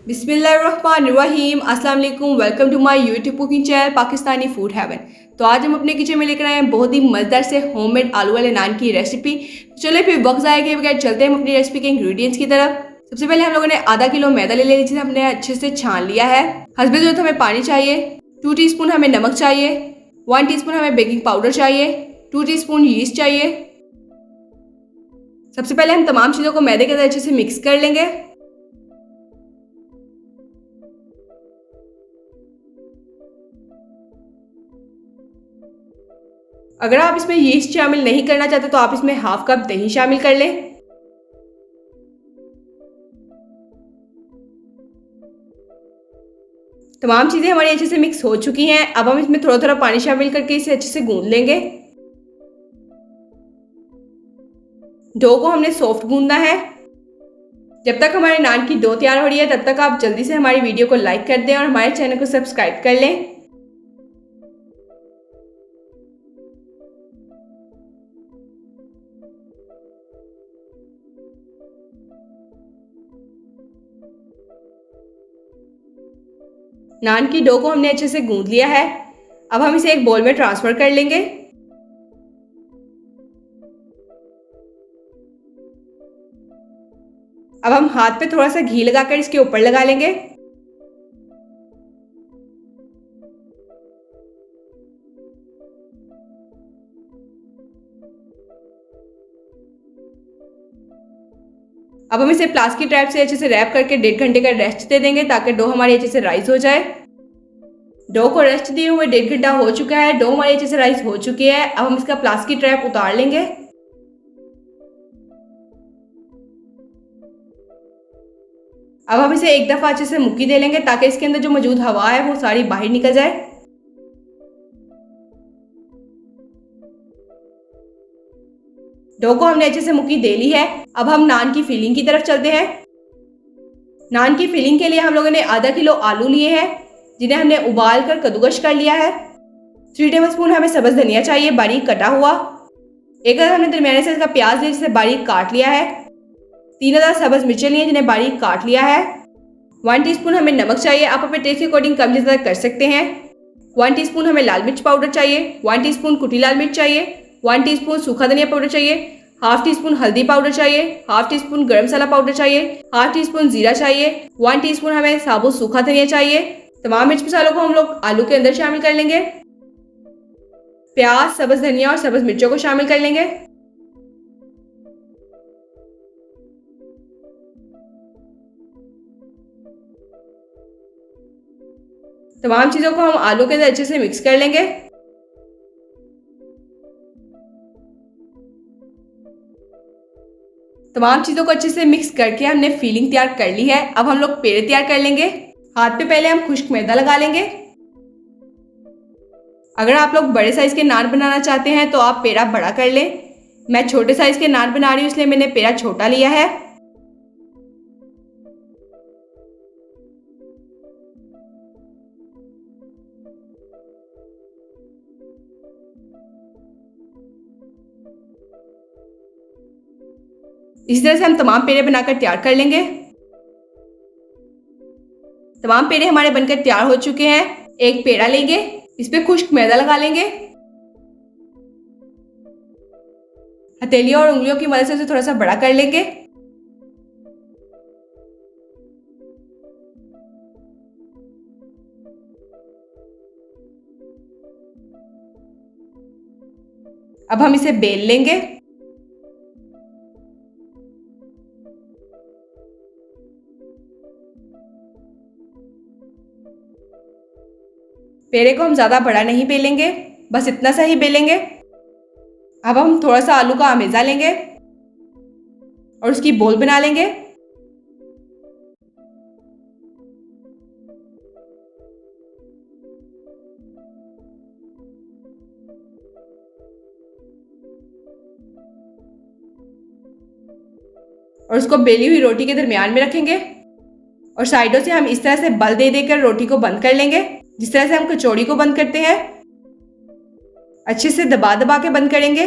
बिस्मिल्लाहिर्रहमानिर्रहीम अस्सलाम वालेकुम। Welcome to my YouTube cooking channel Pakistani food heaven. तो आज हम अपने किचन में लेकर आए हैं बहुत ही मज़ेदार से होममेड आलू वाले नान की रेसिपी। चलिए फिर वक्त ज़ाया किए बगैर चलते हैं हम अपनी रेसिपी के इंग्रेडिएंट्स की तरफ। सबसे पहले हम लोगों ने आधा किलो मैदा ले लिया, जिसे हमने अच्छे से छान लिया है। हस्बे ज़रूरत हमें पानी चाहिए। 2 टीस्पून हमें नमक चाहिए। 1 टीस्पून हमें बेकिंग पाउडर चाहिए। 2 टीस्पून यीस्ट चाहिए। सबसे पहले हम तमाम चीज़ों को मैदे के साथ अच्छे से मिक्स कर लेंगे। अगर आप इसमें यीस्ट शामिल नहीं करना चाहते तो आप इसमें हाफ कप दही शामिल कर लें। तमाम चीज़ें हमारी अच्छे से मिक्स हो चुकी हैं। अब हम इसमें थोड़ा थोड़ा पानी शामिल करके इसे अच्छे से गूंद लेंगे। डो को हमने सॉफ्ट गूंदना है। जब तक हमारे नान की डो तैयार हो रही है तब तक आप जल्दी से हमारी वीडियो को लाइक कर दें और हमारे चैनल को सब्सक्राइब कर लें। नान की डो को हमने अच्छे से गूंद लिया है। अब हम इसे एक बोल में ट्रांसफर कर लेंगे। अब हम हाथ पे थोड़ा सा घी लगाकर इसके ऊपर लगा लेंगे। अब हम इसे प्लास्टिक रैप से अच्छे से रैप करके 1.5 घंटे का रेस्ट दे देंगे ताकि डो हमारी अच्छे से राइस हो जाए। डो को रेस्ट दिए हुए 1.5 घंटा हो चुका है। डो हमारी अच्छे से राइस हो चुकी है। अब हम इसका प्लास्टिक रैप उतार लेंगे। अब हम इसे एक दफ़ा अच्छे से मुक्की दे लेंगे ताकि इसके अंदर जो मौजूद हवा है वो सारी बाहर निकल जाए। डो को हमने अच्छे से मुक्की दे ली है। अब हम नान की फिलिंग की तरफ चलते हैं। नान की फिलिंग के लिए हम लोगों ने आधा किलो आलू लिए हैं, जिन्हें हमने उबाल कर कद्दूकश कर लिया है। 3 टेबलस्पून हमें सब्ज़ धनिया चाहिए, बारीक कटा हुआ। एक हमने दरमियाने साइज का प्याज लिया, जिसे बारीक काट लिया है। 3 सब्ज़ मिर्चें लिए, जिन्हें बारीक काट लिया है। 1 टीस्पून हमें नमक चाहिए, आप अपने टेस्ट के अकॉर्डिंग कम ज़्यादा कर सकते हैं। 1 टीस्पून हमें लाल मिर्च पाउडर चाहिए। 1 टीस्पून कुटी लाल मिर्च चाहिए। 1 टीस्पून सूखा धनिया पाउडर चाहिए। हाफ टी स्पून हल्दी पाउडर चाहिए। हाफ टी स्पून गर्म मसाला पाउडर चाहिए। हाफ टी स्पून जीरा चाहिए। 1 टीस्पून हमें साबुत सूखा धनिया चाहिए। तमाम मिर्च मसालों को हम लोग आलू के अंदर शामिल कर लेंगे। प्याज, सब्ज़ धनिया और सब्ज़ मिर्चों को शामिल कर लेंगे। तमाम चीज़ों को हम आलू के अंदर अच्छे से मिक्स कर लेंगे। तमाम चीज़ों को अच्छे से मिक्स करके हमने फिलिंग तैयार कर ली है। अब हम लोग पेड़े तैयार कर लेंगे। हाथ पे पहले हम खुश्क मैदा लगा लेंगे। अगर आप लोग बड़े साइज़ के नान बनाना चाहते हैं तो आप पेड़ा बड़ा कर लें। मैं छोटे साइज़ के नान बना रही हूँ, इसलिए मैंने पेड़ा छोटा लिया है। इस तरह से हम तमाम पेड़े बनाकर तैयार कर लेंगे। तमाम पेड़े हमारे बनकर तैयार हो चुके हैं। एक पेड़ा लेंगे, इस पे खुश्क मैदा लगा लेंगे। हथेलियों और उंगलियों की मदद से उसे थोड़ा सा बड़ा कर लेंगे। अब हम इसे बेल लेंगे। पेड़े को हम ज़्यादा बड़ा नहीं बेलेंगे, बस इतना सा ही बेलेंगे। अब हम थोड़ा सा आलू का अमेज़ा लेंगे और उसकी बोल बना लेंगे। और उसको बेली हुई रोटी के दरमियान में रखेंगे और साइडों से हम इस तरह से बल दे देकर रोटी को बंद कर लेंगे, जिस तरह से हम कचौड़ी को बंद करते हैं। अच्छे से दबा दबा के बंद करेंगे।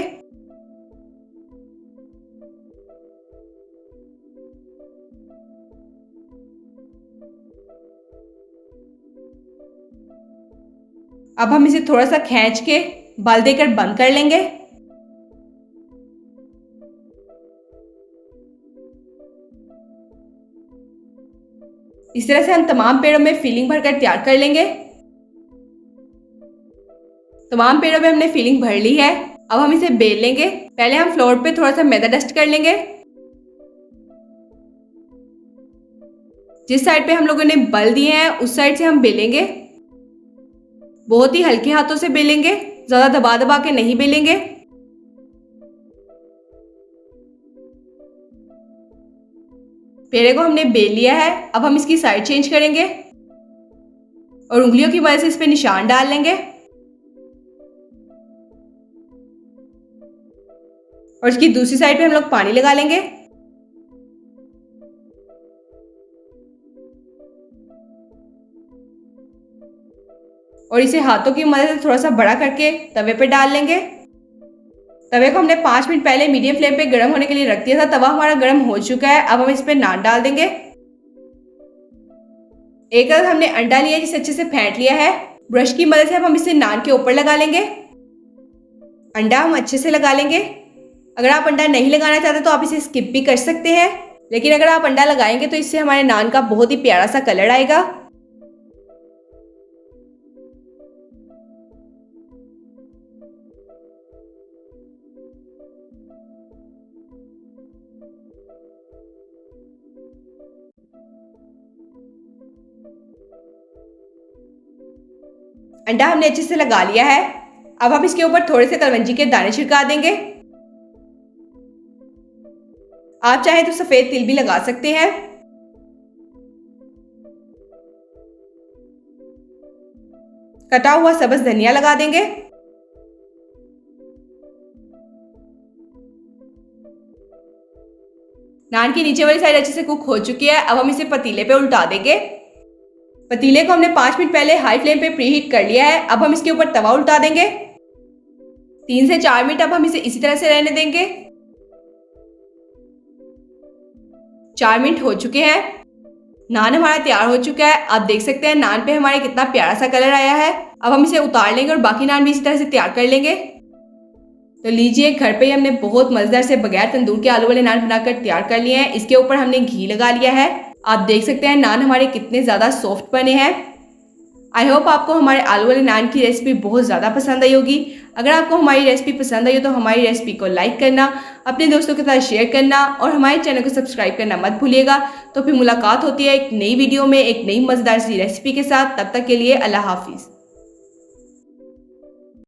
अब हम इसे थोड़ा सा खींच के बल देकर बंद कर लेंगे। इस तरह से हम तमाम पेड़ों में फिलिंग भरकर तैयार कर लेंगे। तमाम पेड़ों में हमने फिलिंग भर ली है। अब हम इसे बेल लेंगे। पहले हम फ्लोर पे थोड़ा सा मैदा डस्ट कर लेंगे। जिस साइड पे हम लोगों ने बल दिए हैं उस साइड से हम बेलेंगे। बहुत ही हल्के हाथों से बेलेंगे, ज्यादा दबा दबा के नहीं बेलेंगे। पेड़े को हमने बेल लिया है। अब हम इसकी साइड चेंज करेंगे और उंगलियों की मदद से इस पे निशान डाल लेंगे और इसकी दूसरी साइड पे हम लोग पानी लगा लेंगे। और इसे हाथों की मदद से थोड़ा सा बड़ा करके तवे पे डाल लेंगे। तवे को हमने 5 मिनट पहले मीडियम फ्लेम पे गर्म होने के लिए रख दिया था। तवा हमारा गर्म हो चुका है। अब हम इस पे नान डाल देंगे। एक तरफ हमने अंडा लिया जिसे अच्छे से फेंट लिया है। ब्रश की मदद से हम इसे नान के ऊपर लगा लेंगे। अंडा हम अच्छे से लगा लेंगे। अगर आप अंडा नहीं लगाना चाहते तो आप इसे स्किप भी कर सकते हैं, लेकिन अगर आप अंडा लगाएंगे तो इससे हमारे नान का बहुत ही प्यारा सा कलर आएगा। अंडा हमने अच्छे से लगा लिया है। अब हम इसके ऊपर थोड़े से कलवंजी के दाने छिड़का देंगे। आप चाहे तो सफेद तिल भी लगा सकते हैं। कटा हुआ सब्ज धनिया लगा देंगे। नान की नीचे वाली साइड अच्छे से कुक हो चुकी है। अब हम इसे पतीले पे उल्टा देंगे। पतीले को हमने 5 मिनट पहले हाई फ्लेम पे प्रीहीट कर लिया है। अब हम इसके ऊपर तवा उल्टा देंगे। 3 से 4 मिनट अब हम इसे इसी तरह से रहने देंगे। 4 मिनट हो चुके हैं। नान हमारा तैयार हो चुका है। आप देख सकते हैं नान पे हमारे कितना प्यारा सा कलर आया है। अब हम इसे उतार लेंगे और बाकी नान भी इसी तरह से तैयार कर लेंगे। तो लीजिए, घर पे ही हमने बहुत मजेदार से बगैर तंदूर के आलू वाले नान बनाकर तैयार कर लिए हैं। इसके ऊपर हमने घी लगा लिया है। आप देख सकते हैं नान हमारे कितने ज़्यादा सॉफ्ट बने हैं। आई होप आपको हमारे आलू वाले नान की रेसिपी बहुत ज़्यादा पसंद आई होगी। अगर आपको हमारी रेसिपी पसंद आई हो तो हमारी रेसिपी को लाइक करना, अपने दोस्तों के साथ शेयर करना और हमारे चैनल को सब्सक्राइब करना मत भूलिएगा। तो फिर मुलाकात होती है एक नई वीडियो में एक नई मज़ेदार सी रेसिपी के साथ। तब तक के लिए अल्लाह हाफिज़।